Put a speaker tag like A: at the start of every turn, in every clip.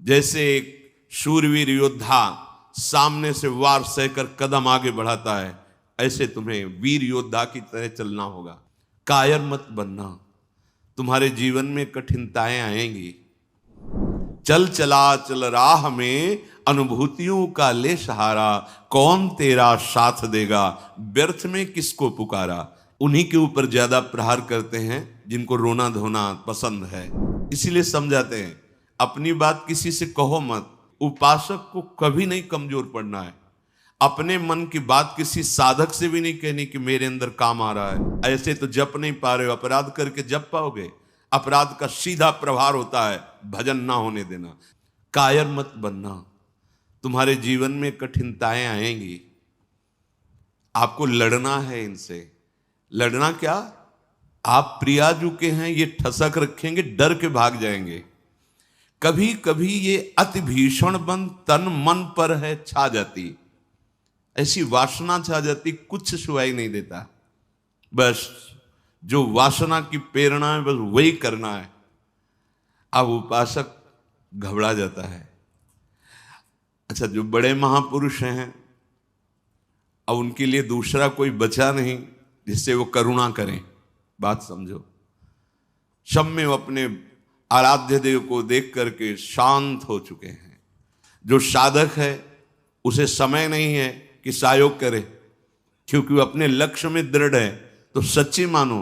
A: जैसे एक शूरवीर योद्धा सामने से वार सहकर कदम आगे बढ़ाता है, ऐसे तुम्हें वीर योद्धा की तरह चलना होगा। कायर मत बनना, तुम्हारे जीवन में कठिनताएं आएंगी। चल चला चल राह में अनुभूतियों का ले सहारा, कौन तेरा साथ देगा व्यर्थ में किसको पुकारा। उन्हीं के ऊपर ज्यादा प्रहार करते हैं जिनको रोना धोना पसंद है, इसीलिए समझाते हैं अपनी बात किसी से कहो मत। उपासक को कभी नहीं कमजोर पड़ना है। अपने मन की बात किसी साधक से भी नहीं कहनी कि मेरे अंदर काम आ रहा है। ऐसे तो जप नहीं पा रहे हो, अपराध करके जप पाओगे? अपराध का सीधा प्रभार होता है भजन ना होने देना। कायर मत बनना, तुम्हारे जीवन में कठिनताएं आएंगी, आपको लड़ना है इनसे। लड़ना क्या, आप प्रियाजू के हैं, ये ठसक रखेंगे, डर के भाग जाएंगे। कभी कभी ये अति भीषण बन तन मन पर है छा जाती, ऐसी वासना छा जाती, कुछ सुनाई नहीं देता। बस जो वासना की प्रेरणा है बस वही करना है। अब उपासक घबरा जाता है। अच्छा, जो बड़े महापुरुष हैं, अब उनके लिए दूसरा कोई बचा नहीं जिससे वो करुणा करें। बात समझो, सब में वो अपने आराध्य देव को देख करके शांत हो चुके हैं। जो साधक है उसे समय नहीं है कि सहयोग करे, क्योंकि वो अपने लक्ष्य में दृढ़ है। तो सच्ची मानो,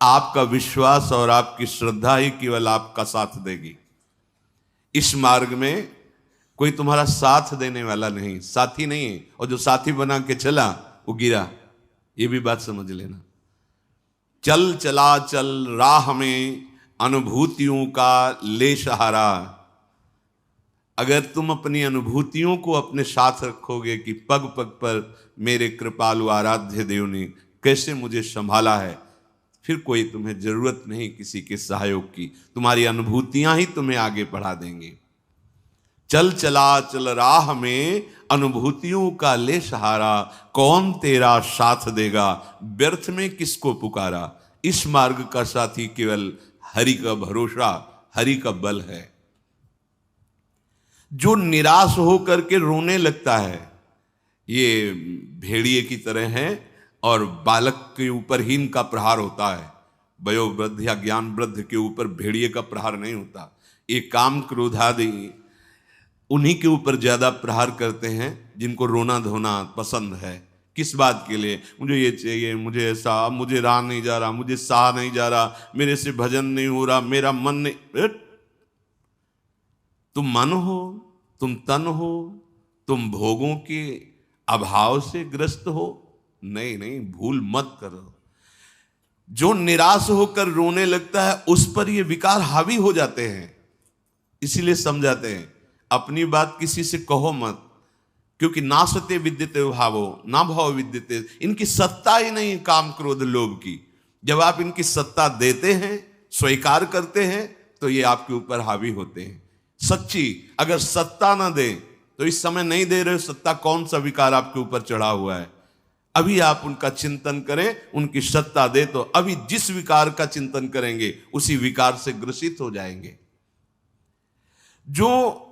A: आपका विश्वास और आपकी श्रद्धा ही केवल आपका साथ देगी। इस मार्ग में कोई तुम्हारा साथ देने वाला नहीं, साथी नहीं है। और जो साथी बना के चला वो गिरा, ये भी बात समझ लेना। चल चला चल राह में अनुभूतियों का ले सहारा। अगर तुम अपनी अनुभूतियों को अपने साथ रखोगे कि पग पग पर मेरे कृपालु आराध्य देव ने कैसे मुझे संभाला है, फिर कोई तुम्हें जरूरत नहीं किसी के सहयोग की। तुम्हारी अनुभूतियां ही तुम्हें आगे बढ़ा देंगी। चल चला चल राह में अनुभूतियों का ले सहारा, कौन तेरा साथ देगा व्यर्थ में किसको पुकारा। इस मार्ग का साथी केवल हरि का भरोसा, हरि का बल है। जो निराश होकर के रोने लगता है, ये भेड़िए की तरह है और बालक के ऊपर ही इनका प्रहार होता है। वयोवृद्ध या ज्ञान वृद्ध के ऊपर भेड़िए का प्रहार नहीं होता। ये काम क्रोधादि उन्हीं के ऊपर ज्यादा प्रहार करते हैं जिनको रोना धोना पसंद है। किस बात के लिए, मुझे ये चाहिए, मुझे ऐसा, मुझे रहा नहीं जा रहा, मुझे सहा नहीं जा रहा, मेरे से भजन नहीं हो रहा, मेरा मन नहीं। तुम मन हो, तुम तन हो, तुम भोगों के अभाव से ग्रस्त हो? नहीं नहीं, भूल मत करो। जो निराश होकर रोने लगता है उस पर ये विकार हावी हो जाते हैं। इसीलिए समझाते हैं अपनी बात किसी से कहो मत, क्योंकि नासते विद्यते भावो ना भाव विद्यते। इनकी सत्ता ही नहीं काम क्रोध लोभ की। जब आप इनकी सत्ता देते हैं, स्वीकार करते हैं, तो ये आपके ऊपर हावी होते हैं। सच्ची अगर सत्ता ना दे तो इस समय नहीं दे रहे हो सत्ता, कौन सा विकार आपके ऊपर चढ़ा हुआ है। अभी आप उनका चिंतन करें, उनकी सत्ता दे तो अभी जिस विकार का चिंतन करेंगे उसी विकार से ग्रसित हो जाएंगे। जो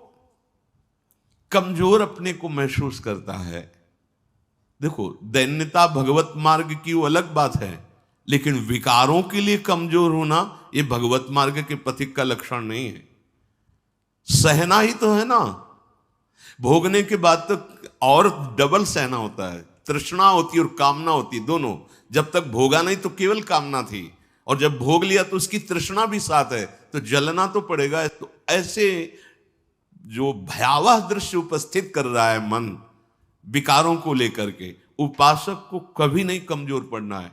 A: कमजोर अपने को महसूस करता है, देखो दैन्यता भगवत मार्ग की वो अलग बात है, लेकिन विकारों के लिए कमजोर होना ये भगवत मार्ग के पथिक का लक्षण नहीं है। सहना ही तो है ना, भोगने के बाद तो और डबल सहना होता है। तृष्णा होती और कामना होती, दोनों। जब तक भोगा नहीं तो केवल कामना थी, और जब भोग लिया तो उसकी तृष्णा भी साथ है, तो जलना तो पड़ेगा। तो ऐसे जो भयावह दृश्य उपस्थित कर रहा है मन विकारों को लेकर के, उपासक को कभी नहीं कमजोर पड़ना है।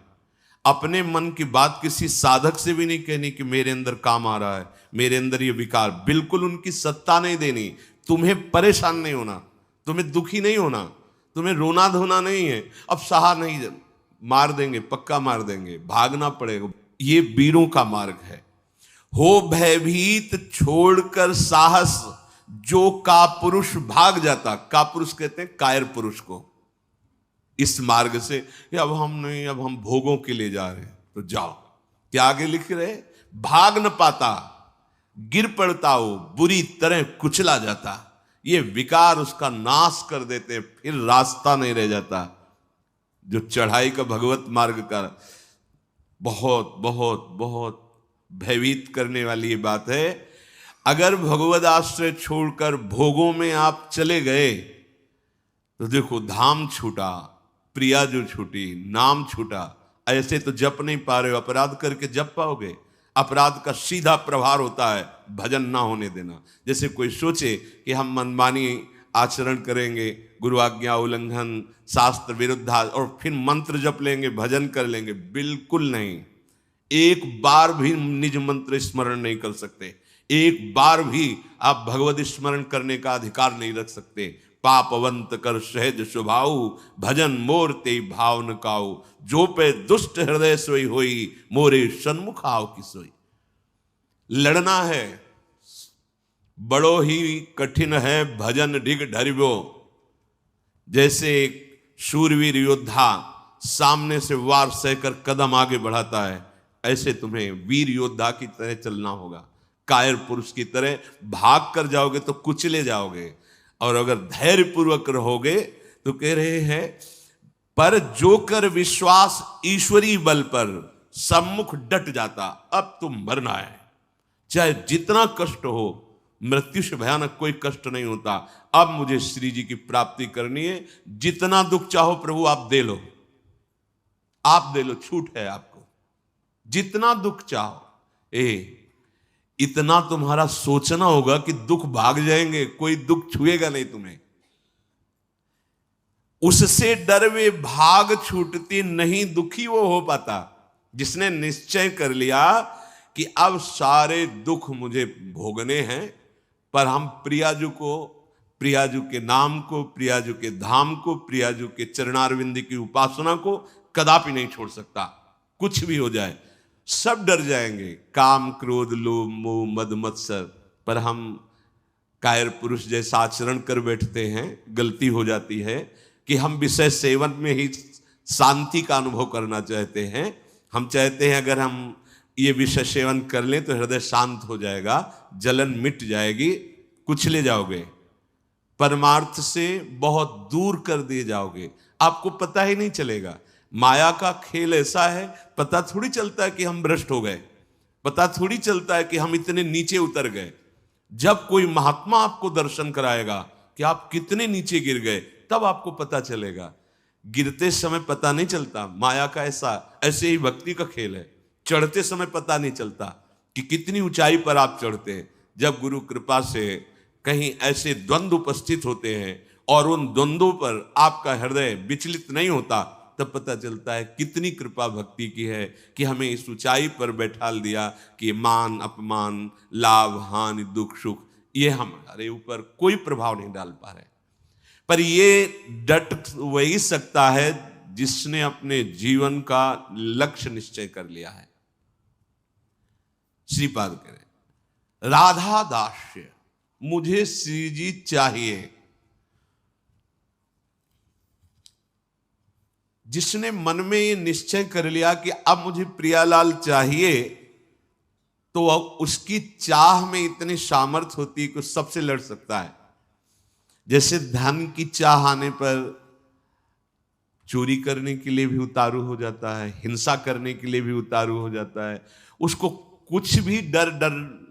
A: अपने मन की बात किसी साधक से भी नहीं कहनी कि मेरे अंदर काम आ रहा है, मेरे अंदर ये विकार। बिल्कुल उनकी सत्ता नहीं देनी। तुम्हें परेशान नहीं होना, तुम्हें दुखी नहीं होना, तुम्हें रोना धोना नहीं है। अब सहा नहीं, मार देंगे, पक्का मार देंगे, भागना पड़ेगा। ये वीरों का मार्ग है। हो भयभीत छोड़कर साहस, जो कापुरुष भाग जाता। कापुरुष कहते हैं कायर पुरुष को। इस मार्ग से अब हम नहीं, अब हम भोगों के लिए जा रहे हैं, तो जाओ। क्या आगे लिख रहे, भाग न पाता। गिर पड़ता हो, बुरी तरह कुचला जाता। ये विकार उसका नाश कर देते, फिर रास्ता नहीं रह जाता। जो चढ़ाई का भगवत मार्ग का बहुत बहुत बहुत भयभीत करने वाली ये बात है। अगर भगवद आश्रय छोड़कर भोगों में आप चले गए तो देखो, धाम छूटा, प्रिया जो छूटी, नाम छूटा। ऐसे तो जप नहीं पा रहे हो, अपराध करके जप पाओगे? अपराध का सीधा प्रभाव होता है भजन ना होने देना। जैसे कोई सोचे कि हम मनमानी आचरण करेंगे, गुरु आज्ञा उल्लंघन, शास्त्र विरुद्ध, और फिर मंत्र जप लेंगे, भजन कर लेंगे। बिल्कुल नहीं। एक बार भी निज मंत्र स्मरण नहीं कर सकते, एक बार भी आप भगवत स्मरण करने का अधिकार नहीं रख सकते। पापवंत कर सहज स्वभाव, भजन मोर ते भाव न काऊ, जो पे दुष्ट हृदय सोई होई, मोरे सन्मुख आओ की सोई। लड़ना है, बड़ो ही कठिन है भजन डिग ढरिबो। जैसे एक शूरवीर योद्धा सामने से वार सहकर कदम आगे बढ़ाता है, ऐसे तुम्हें वीर योद्धा की तरह चलना होगा। कायर पुरुष की तरह भाग कर जाओगे तो कुचले जाओगे, और अगर धैर्य पूर्वक रहोगे तो कह रहे हैं, पर जो कर विश्वास ईश्वरी बल पर, सम्मुख डट जाता। अब तुम मरना है, चाहे जितना कष्ट हो, मृत्यु से भयानक कोई कष्ट नहीं होता। अब मुझे श्री जी की प्राप्ति करनी है, जितना दुख चाहो प्रभु आप दे लो, आप दे लो, छूट है आपको, जितना दुख चाहो। इतना तुम्हारा सोचना होगा कि दुख भाग जाएंगे, कोई दुख छुएगा नहीं तुम्हें। उससे डर वे भाग छूटती नहीं, दुखी वो हो पाता जिसने निश्चय कर लिया कि अब सारे दुख मुझे भोगने हैं, पर हम प्रियाजू को, प्रियाजू के नाम को, प्रियाजू के धाम को, प्रियाजू के चरणारविंद की उपासना को कदापि नहीं छोड़ सकता। कुछ भी हो जाए, सब डर जाएंगे, काम क्रोध लोभ मोह मद मत्सर, पर हम कायर पुरुष जैसा आचरण कर बैठते हैं। गलती हो जाती है कि हम विषय सेवन में ही शांति का अनुभव करना चाहते हैं। हम चाहते हैं अगर हम ये विषय सेवन कर लें तो हृदय शांत हो जाएगा, जलन मिट जाएगी, कुचले जाओगे, परमार्थ से बहुत दूर कर दिए जाओगे, आपको पता ही नहीं चलेगा। माया का खेल ऐसा है, पता थोड़ी चलता है कि हम भ्रष्ट हो गए, पता थोड़ी चलता है कि हम इतने नीचे उतर गए। जब कोई महात्मा आपको दर्शन कराएगा कि आप कितने नीचे गिर गए, तब आपको पता चलेगा। गिरते समय पता नहीं चलता। माया का ऐसे ही भक्ति का खेल है, चढ़ते समय पता नहीं चलता कि कितनी ऊंचाई पर आप चढ़ते हैं। जब गुरु कृपा से कहीं ऐसे द्वंद्व उपस्थित होते हैं और उन द्वंद्वों पर आपका हृदय विचलित नहीं होता, तब पता चलता है कितनी कृपा भक्ति की है कि हमें इस ऊंचाई पर बैठा दिया कि मान अपमान, लाभ हानि, दुख सुख, ये हमारे ऊपर कोई प्रभाव नहीं डाल पा रहे। पर ये डट वही सकता है जिसने अपने जीवन का लक्ष्य निश्चय कर लिया है। श्रीपाद कह रहे, राधा दास्य मुझे श्री जी चाहिए। जिसने मन में ये निश्चय कर लिया कि अब मुझे प्रियालाल चाहिए, तो उसकी चाह में इतनी सामर्थ होती है कि सबसे लड़ सकता है। जैसे धन की चाह आने पर चोरी करने के लिए भी उतारू हो जाता है, हिंसा करने के लिए भी उतारू हो जाता है, उसको कुछ भी डर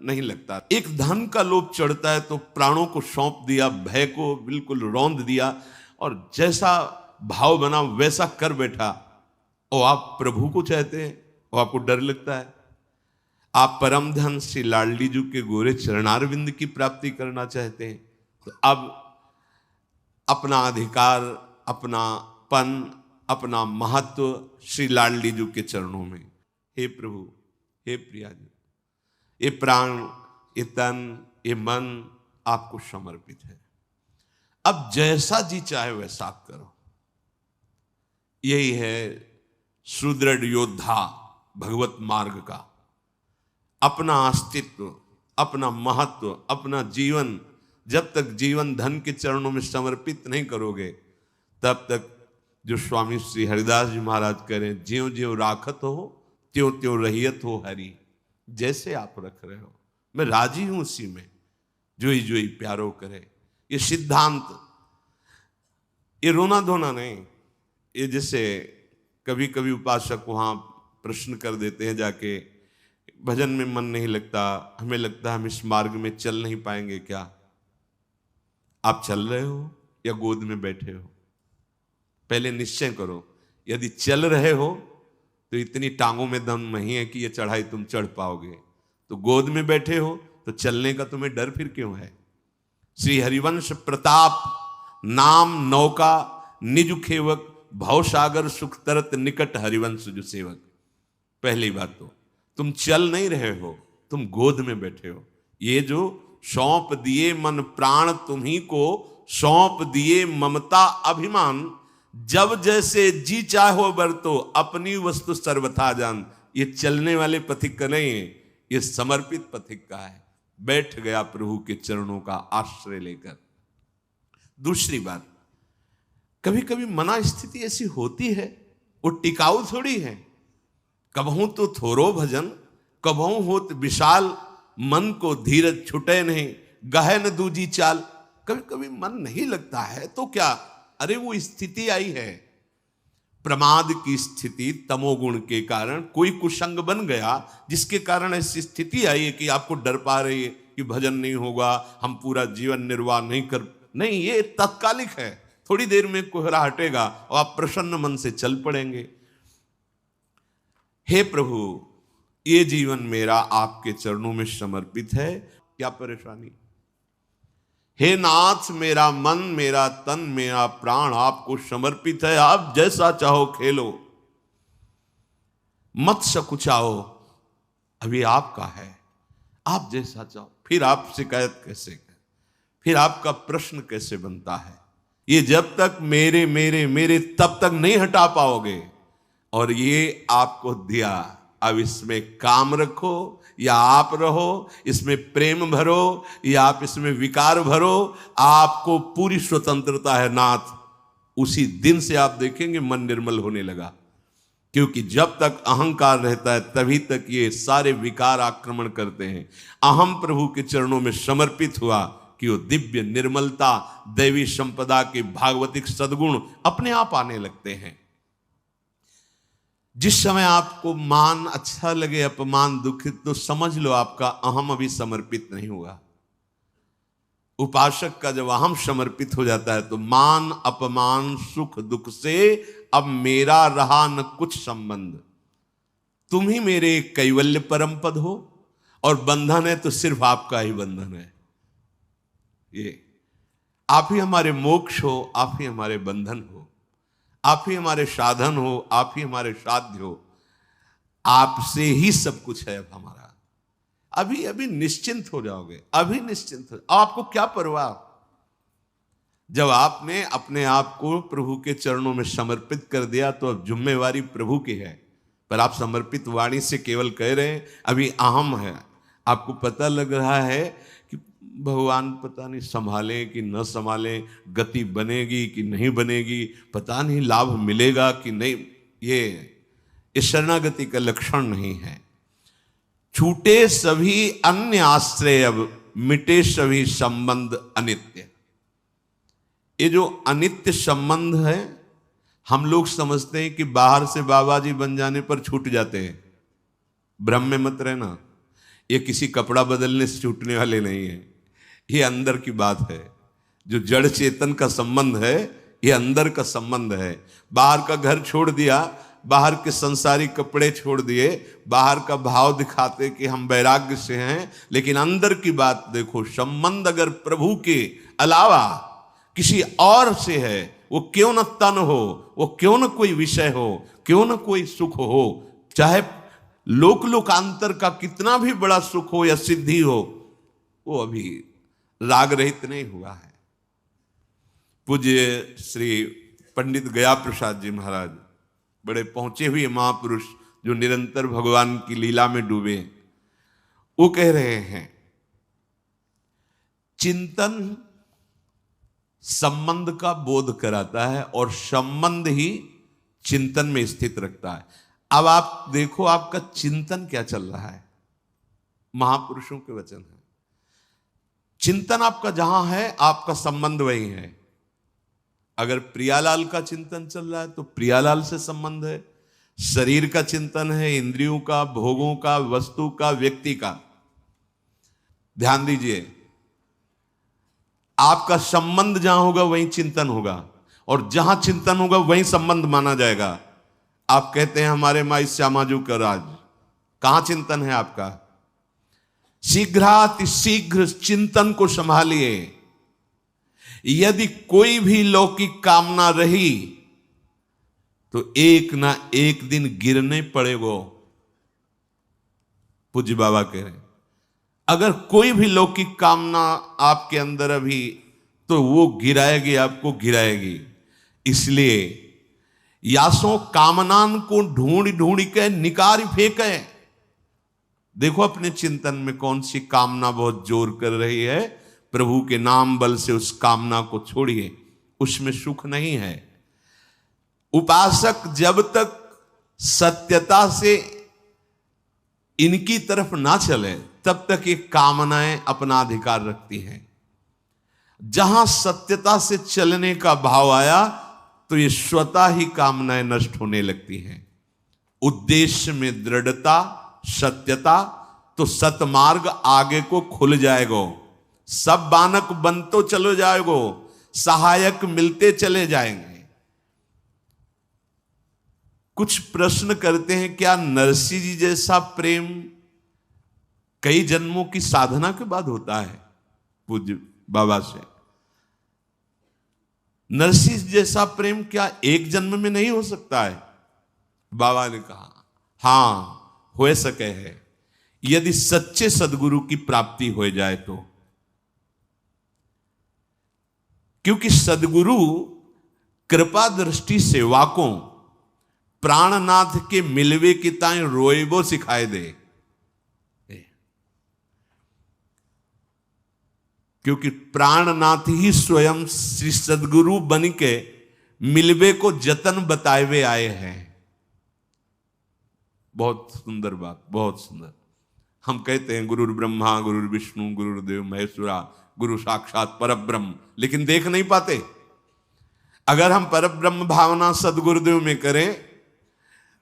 A: नहीं लगता। एक धन का लोभ चढ़ता है तो प्राणों को सौंप दिया, भय को बिल्कुल रौंद दिया, और जैसा भाव बना वैसा कर बैठा। और आप प्रभु को चाहते हैं और आपको डर लगता है। आप परम धन श्री लाडली जी के गोरे चरणारविंद की प्राप्ति करना चाहते हैं, तो अब अपना अधिकार, अपना पन, अपना महत्व श्री लाडली जी के चरणों में। हे प्रभु, हे प्रिया जी, ये प्राण, ये तन, ये मन आपको समर्पित है। अब जैसा जी चाहे वैसा आप करो। यही है सुदृढ़ योद्धा भगवत मार्ग का। अपना अस्तित्व, अपना महत्व, अपना जीवन, जब तक जीवन धन के चरणों में समर्पित नहीं करोगे, तब तक जो स्वामी श्री हरिदास जी महाराज कह रहे हैं, ज्यों ज्यों राखत हो त्यों त्यों रहियत हो हरि। जैसे आप रख रहे हो मैं राजी हूं उसी में, जोई जोई प्यारो करे। ये सिद्धांत, ये रोना धोना नहीं। ये जैसे कभी कभी उपासक वहां प्रश्न कर देते हैं जाके, भजन में मन नहीं लगता, हमें लगता है हम इस मार्ग में चल नहीं पाएंगे। क्या आप चल रहे हो या गोद में बैठे हो? पहले निश्चय करो। यदि चल रहे हो तो इतनी टांगों में दम नहीं है कि ये चढ़ाई तुम चढ़ पाओगे। तो गोद में बैठे हो तो चलने का तुम्हें डर फिर क्यों है? श्री हरिवंश प्रताप नाम नौका निज खेवक, भवसागर सुख तरत निकट हरिवंश जो सेवक। पहली बात तो तुम चल नहीं रहे हो, तुम गोद में बैठे हो। ये जो सौंप दिए मन प्राण तुम्ही को, सौंप दिए ममता अभिमान, जब जैसे जी चाहो बरतो अपनी वस्तु सर्वथा जान। ये चलने वाले पथिक का नहीं है, ये समर्पित पथिक का है। बैठ गया प्रभु के चरणों का आश्रय लेकर। दूसरी बात, कभी कभी मना स्थिति ऐसी होती है, वो टिकाऊ थोड़ी है। कबहू तो थोरो भजन, कबहू होत विशाल, मन को धीरज छुटे नहीं, गहन दूजी चाल। कभी कभी मन नहीं लगता है तो क्या, अरे वो स्थिति आई है, प्रमाद की स्थिति, तमोगुण के कारण कोई कुसंग बन गया, जिसके कारण ऐसी स्थिति आई है कि आपको डर पा रही है कि भजन नहीं होगा, हम पूरा जीवन निर्वाह नहीं कर। नहीं, ये तात्कालिक है, थोड़ी देर में कोहरा हटेगा और आप प्रसन्न मन से चल पड़ेंगे। हे प्रभु, ये जीवन मेरा आपके चरणों में समर्पित है, क्या परेशानी? हे नाथ, मेरा मन, मेरा तन, मेरा प्राण आपको समर्पित है, आप जैसा चाहो खेलो, मत सकुचाओ, अभी आपका है, आप जैसा चाहो। फिर आप शिकायत कैसे करें? फिर आपका प्रश्न कैसे बनता है? ये जब तक मेरे मेरे मेरे तब तक नहीं हटा पाओगे। और ये आपको दिया, अब इसमें काम रखो या आप रहो, इसमें प्रेम भरो या आप इसमें विकार भरो, आपको पूरी स्वतंत्रता है नाथ। उसी दिन से आप देखेंगे मन निर्मल होने लगा। क्योंकि जब तक अहंकार रहता है तभी तक ये सारे विकार आक्रमण करते हैं। अहम प्रभु के चरणों में समर्पित हुआ कि वो दिव्य निर्मलता, दैवी संपदा के भागवतिक सद्गुण अपने आप आने लगते हैं। जिस समय आपको मान अच्छा लगे, अपमान दुखित, तो समझ लो आपका अहम अभी समर्पित नहीं हुआ। उपासक का जब अहम समर्पित हो जाता है तो मान अपमान सुख दुख से अब मेरा रहा न कुछ संबंध, तुम ही मेरे कैवल्य परम पद हो, और बंधन है तो सिर्फ आपका ही बंधन है। ये आप ही हमारे मोक्ष हो, आप ही हमारे बंधन हो, आप ही हमारे साधन हो, आप ही हमारे साध्य हो, आपसे ही सब कुछ है अब हमारा। अभी अभी निश्चिंत हो जाओगे, अभी निश्चिंत हो। आपको क्या परवाह? जब आपने अपने आप को प्रभु के चरणों में समर्पित कर दिया तो अब जिम्मेवारी प्रभु की है। पर आप समर्पित वाणी से केवल कह रहे हैं, अभी अहम है। आपको पता लग रहा है कि भगवान पता नहीं संभालें कि न संभालें, गति बनेगी कि नहीं बनेगी, पता नहीं लाभ मिलेगा कि नहीं। ये शरणागति का लक्षण नहीं है। छूटे सभी अन्य आश्रय, अब मिटे सभी संबंध अनित्य। ये जो अनित्य संबंध है, हम लोग समझते हैं कि बाहर से बाबा जी बन जाने पर छूट जाते हैं। भ्रम में मत रहना, ये किसी कपड़ा बदलने से छूटने वाले नहीं है, ये अंदर की बात है। जो जड़ चेतन का संबंध है, ये अंदर का संबंध है। बाहर का घर छोड़ दिया, बाहर के संसारिक कपड़े छोड़ दिए, बाहर का भाव दिखाते कि हम वैराग्य से हैं, लेकिन अंदर की बात देखो। संबंध अगर प्रभु के अलावा किसी और से है, वो क्यों न तन हो, वो क्यों न कोई विषय हो, क्यों न कोई सुख हो, चाहे लोक लोकांतर का कितना भी बड़ा सुख हो या सिद्धि हो, वो अभी राग रहित नहीं हुआ है। पूज्य श्री पंडित गया प्रसाद जी महाराज, बड़े पहुंचे हुए महापुरुष जो निरंतर भगवान की लीला में डूबे, वो कह रहे हैं चिंतन संबंध का बोध कराता है और संबंध ही चिंतन में स्थित रखता है। अब आप देखो आपका चिंतन क्या चल रहा है। महापुरुषों के वचन हैं। चिंतन आपका जहां है, आपका संबंध वही है। अगर प्रियालाल का चिंतन चल रहा है तो प्रियालाल से संबंध है। शरीर का चिंतन है, इंद्रियों का, भोगों का, वस्तु का, व्यक्ति का। ध्यान दीजिए, आपका संबंध जहां होगा वहीं चिंतन होगा, और जहां चिंतन होगा वहीं संबंध माना जाएगा। आप कहते हैं हमारे माई श्यामाजू का राज, कहां चिंतन है आपका? शीघ्रातिशीघ्र चिंतन को संभालिए। यदि कोई भी लौकिक कामना रही तो एक ना एक दिन गिरने पड़ेगो। पूज्य बाबा कह रहे हैं, अगर कोई भी लौकिक कामना आपके अंदर अभी, तो वो गिराएगी, आपको गिराएगी। इसलिए यासों कामनान को ढूंढ ढूंढ के निकार फेंके। देखो अपने चिंतन में कौन सी कामना बहुत जोर कर रही है, प्रभु के नाम बल से उस कामना को छोड़िए, उसमें सुख नहीं है। उपासक जब तक सत्यता से इनकी तरफ ना चले तब तक ये कामनाएं अपना अधिकार रखती हैं। जहां सत्यता से चलने का भाव आया तो ये स्वतः ही कामनाएं नष्ट होने लगती हैं। उद्देश्य में दृढ़ता, सत्यता, तो सतमार्ग आगे को खुल जाएगो। सब बानक बनतो चलो जाएगो, सहायक मिलते चले जाएंगे। कुछ प्रश्न करते हैं, क्या नरसिंह जी जैसा प्रेम कई जन्मों की साधना के बाद होता है? पूज्य बाबा से, नरसिंह जैसा प्रेम क्या एक जन्म में नहीं हो सकता है? बाबा ने कहा हां, हो सके है, यदि सच्चे सदगुरु की प्राप्ति हो जाए तो। क्योंकि सदगुरु कृपा दृष्टि सेवाकों प्राणनाथ के मिलवे की ताई रोएबो सिखाए दे। क्योंकि प्राणनाथ ही स्वयं श्री सदगुरु बन के मिलवे को जतन बताए हुए आए हैं। बहुत सुंदर बात, बहुत सुंदर। हम कहते हैं गुरु ब्रह्मा, गुरु विष्णु, गुरुदेव महेश्वरा, गुरु साक्षात परब्रह्म, लेकिन देख नहीं पाते। अगर हम परब्रह्म भावना सदगुरुदेव में करें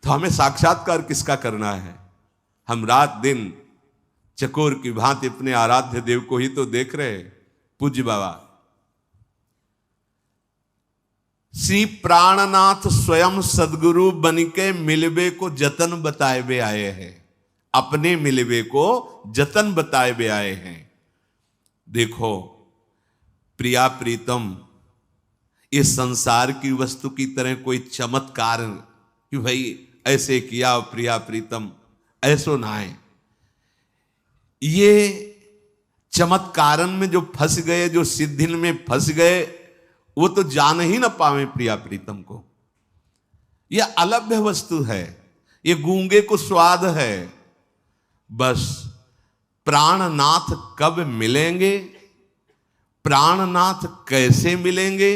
A: तो हमें साक्षात्कार किसका करना है? हम रात दिन चकोर की भांति अपने आराध्य देव को ही तो देख रहे। पूज्य बाबा श्री प्राणनाथ स्वयं सदगुरु बनिके मिलवे को जतन बताए हुए आए हैं। अपने मिलवे को जतन बताए हुए आए हैं। देखो प्रिया प्रीतम, इस संसार की वस्तु की तरह कोई चमत्कार कि भाई ऐसे किया प्रिया प्रीतम, ऐसो ना है। ये चमत्कारन में जो फंस गए, जो सिद्धिन में फंस गए, वो तो जान ही ना पावे प्रिया प्रीतम को। यह अलभ्य वस्तु है, ये गूंगे को स्वाद है। बस प्राणनाथ कब मिलेंगे, प्राणनाथ कैसे मिलेंगे,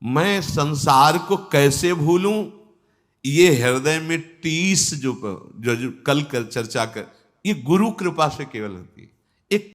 A: मैं संसार को कैसे भूलूं, ये हृदय में टीस जो कल कर चर्चा कर, ये गुरु कृपा से केवल होती है। एक